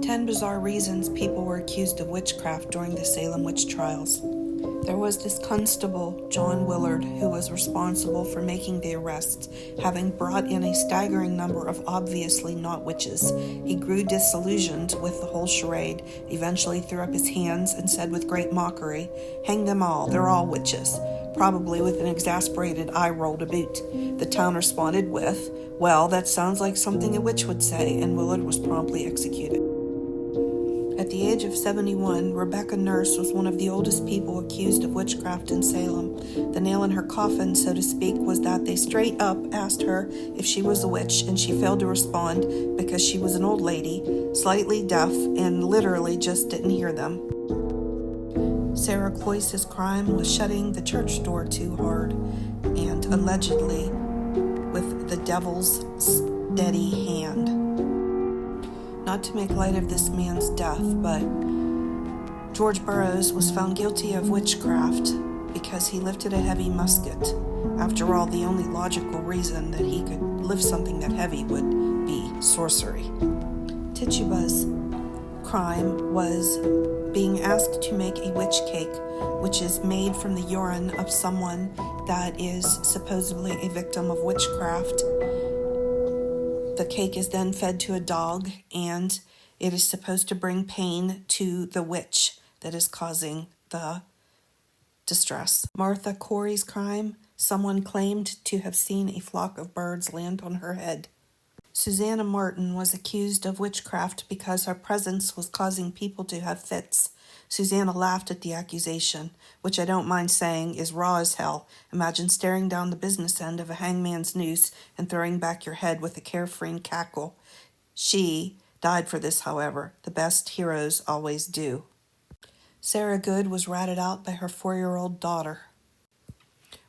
10 bizarre reasons people were accused of witchcraft during the Salem witch trials. There was this constable, John Willard, who was responsible for making the arrests, having brought in a staggering number of obviously not witches. He grew disillusioned with the whole charade, eventually threw up his hands and said with great mockery, "Hang them all, they're all witches," probably with an exasperated eye roll to boot. The town responded with, "Well, that sounds like something a witch would say," and Willard was promptly executed. At the age of 71, Rebecca Nurse was one of the oldest people accused of witchcraft in Salem. The nail in her coffin, so to speak, was that they straight up asked her if she was a witch, and she failed to respond because she was an old lady, slightly deaf, and literally just didn't hear them. Sarah Cloyce's crime was shutting the church door too hard, and allegedly with the devil's steady hand. Not to make light of this man's death, but George Burroughs was found guilty of witchcraft because he lifted a heavy musket. After all, the only logical reason that he could lift something that heavy would be sorcery. Tituba's crime was being asked to make a witch cake, which is made from the urine of someone that is supposedly a victim of witchcraft. The cake is then fed to a dog, and it is supposed to bring pain to the witch that is causing the distress. Martha Corey's crime, someone claimed to have seen a flock of birds land on her head. Susanna Martin was accused of witchcraft because her presence was causing people to have fits. Susanna laughed at the accusation, which I don't mind saying is raw as hell. Imagine staring down the business end of a hangman's noose and throwing back your head with a carefree cackle. She died for this, however. The best heroes always do. Sarah Good was ratted out by her 4-year-old daughter.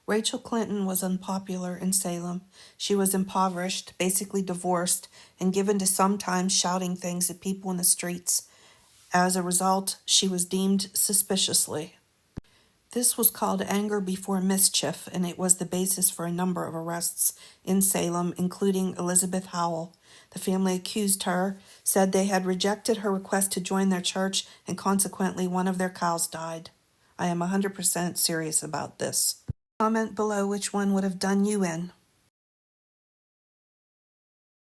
Rachel Clinton was unpopular in Salem. She was impoverished, basically divorced, and given to sometimes shouting things at people in the streets. As a result, she was deemed suspiciously. This was called anger before mischief, and it was the basis for a number of arrests in Salem, including Elizabeth Howell. The family accused her, said they had rejected her request to join their church, and consequently one of their cows died. I am 100% serious about this. Comment below which one would have done you in.